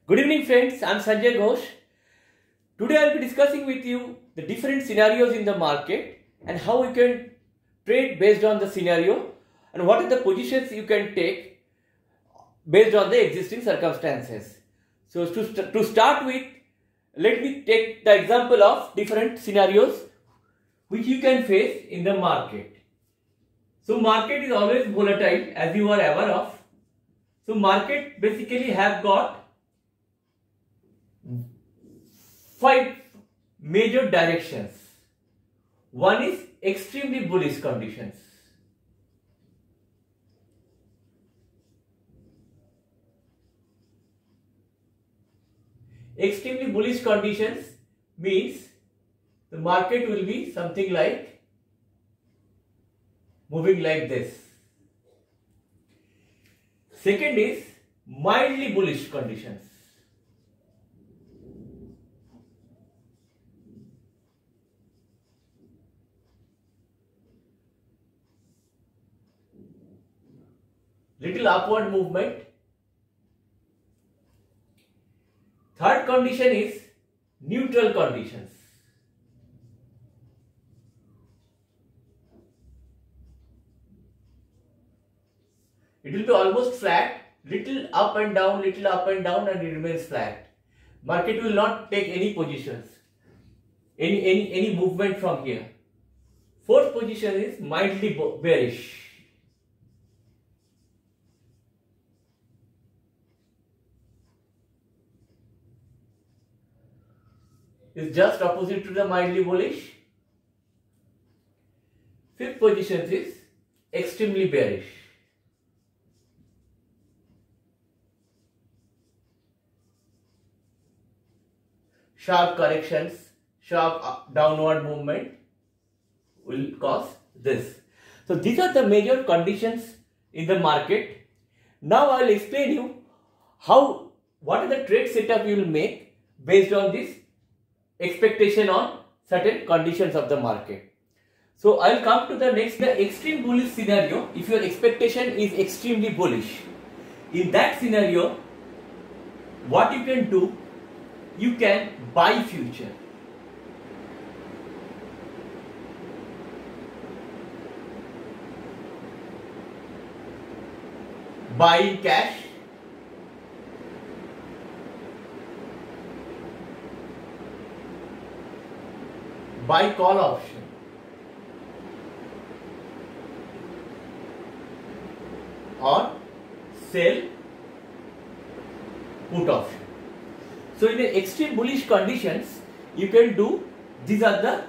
Good evening friends, I am Sanjay Ghosh. Today I will be discussing with you the different scenarios in the market and how you can trade based on the scenario and what are the positions you can take based on the existing circumstances. So to start with, let me take the example of different scenarios which you can face in the market. So market is always volatile, as you are aware of. So market basically have got 5 major directions. One is extremely bullish conditions. Extremely bullish conditions means the market will be something like moving like this. Second is mildly bullish conditions. Little upward movement. Third condition is neutral conditions. It will be almost flat, little up and down and it remains flat. Market will not take any positions, any movement from here. Fourth position is mildly bearish. Is just opposite to the mildly bullish. Fifth position is extremely bearish. Sharp corrections, sharp downward movement will cause this. So these are the major conditions in the market. Now I will explain you what are the trade setup you will make based on this expectation on certain conditions of the market. So I will come to the next, the extreme bullish scenario. If your expectation is extremely bullish, in that scenario, what you can do, you can buy future. Buy in cash. Buy call option. Or sell put option. So in the extreme bullish conditions, you can do, these are the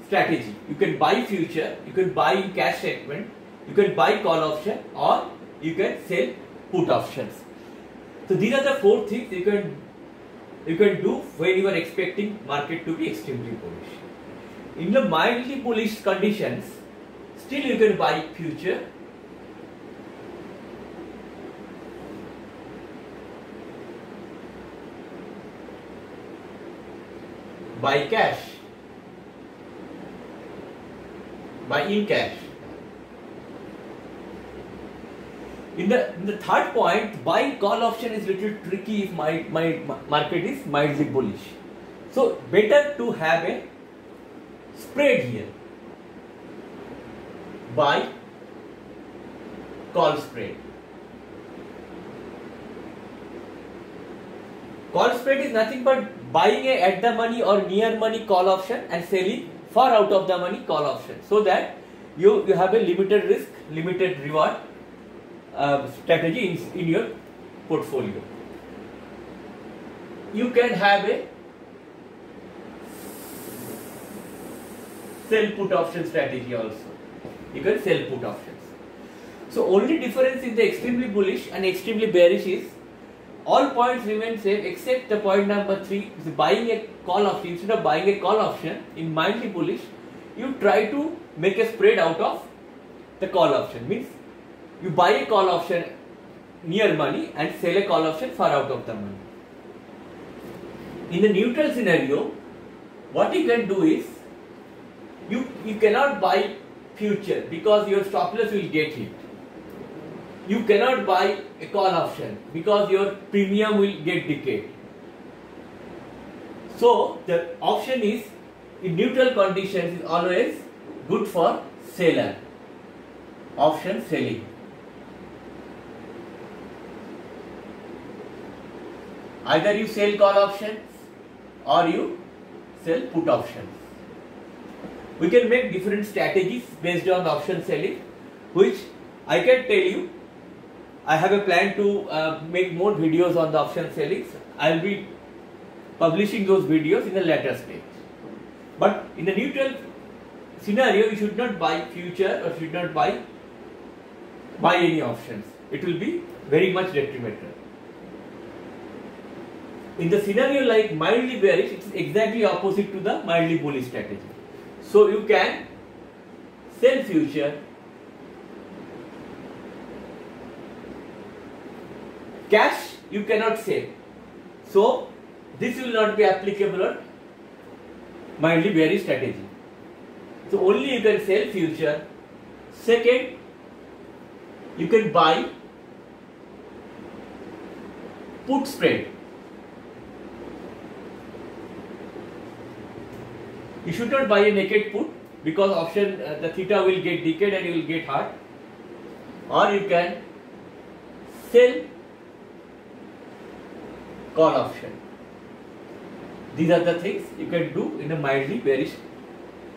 strategy. You can buy future, you can buy in cash segment, you can buy call option, or you can sell put options. So these are the 4 things you can do when you are expecting market to be extremely bullish. In the mildly bullish conditions, still you can buy future, buy cash, buy in cash. In the third point, buy call option is little tricky if my market is mildly bullish. So better to have a spread here. Buy call spread. Call spread is nothing but buying a at the money or near money call option and selling far out of the money call option, so that you have a limited risk, limited reward strategy in your portfolio. You can have a sell put option strategy also. You can sell put options. So only difference in the extremely bullish and extremely bearish is all points remain same except the point number 3 is buying a call option. Instead of buying a call option in mildly bullish, you try to make a spread out of the call option. Means you buy a call option near money and sell a call option far out of the money. In the neutral scenario, what you can do is you cannot buy future because your stop loss will get hit. you cannot buy a call option because your premium will get decayed. So the option is in neutral conditions is always good for seller. Option selling. Either you sell call options or you sell put options. We can make different strategies based on option selling, which I can tell you. I have a plan to make more videos on the option selling. I will be publishing those videos in a later stage. But in the neutral scenario, you should not buy future or should not buy any options. It will be very much detrimental. In the scenario like mildly bearish, it is exactly opposite to the mildly bullish strategy. So you can sell future, cash you cannot sell. So this will not be applicable on mildly bearish strategy. So only you can sell future. Second, you can buy put spread. You should not buy a naked put because option the theta will get decayed and you will get hurt. Or you can sell call option. These are the things you can do in a mildly bearish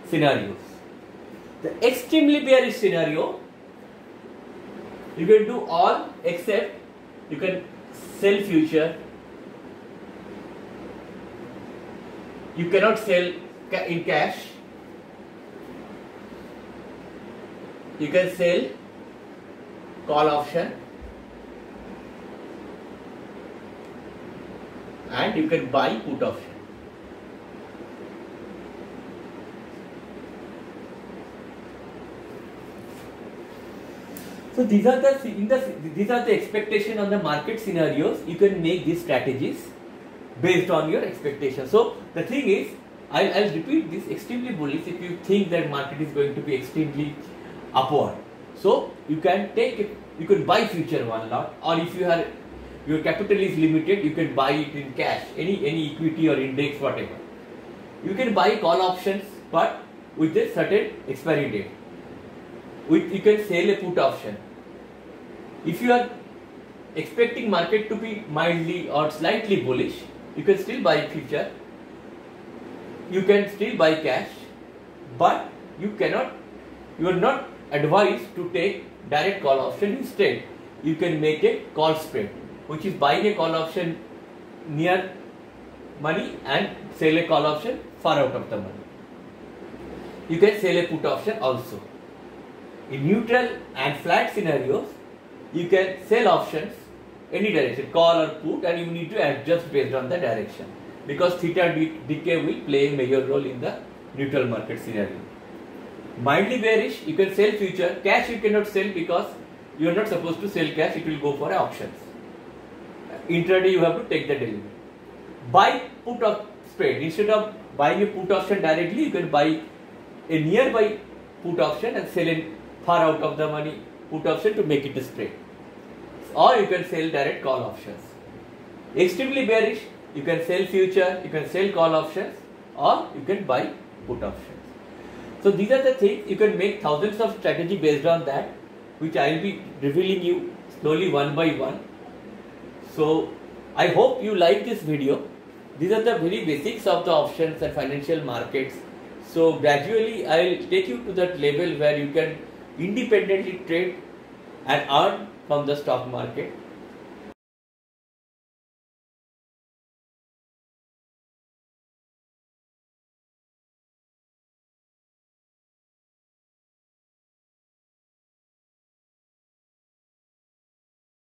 scenarios. The extremely bearish scenario, you can do all except you can sell future. You cannot sell in cash. You can sell call option and you can buy put option. So these are the expectation on the market scenarios. You can make these strategies based on your expectation. So the thing is, I'll repeat this: extremely bullish if you think that market is going to be extremely upward. So you can take it, you can buy future one lot, or if your capital is limited, you can buy it in cash, any equity or index, whatever. You can buy call options, but with a certain expiry date. You can sell a put option. If you are expecting market to be mildly or slightly bullish, you can still buy future. You can still buy cash, but you are not advised to take direct call option. Instead, you can make a call spread, which is buying a call option near money and sell a call option far out of the money. You can sell a put option also. In neutral and flat scenarios, you can sell options any direction, call or put, and you need to adjust based on the direction, because theta decay will play a major role in the neutral market scenario. Mildly bearish, you can sell future. Cash you cannot sell because you are not supposed to sell cash, it will go for options. Intraday you have to take the delivery. Buy put or spread. Instead of buying a put option directly, you can buy a nearby put option and sell it far out of the money put option to make it a spread. Or you can sell direct call options. Extremely bearish, you can sell future, you can sell call options, or you can buy put options. So these are the things. You can make thousands of strategy based on that, which I will be revealing you slowly one by one. So I hope you like this video. These are the very basics of the options and financial markets. So gradually I will take you to that level where you can independently trade and earn from the stock market.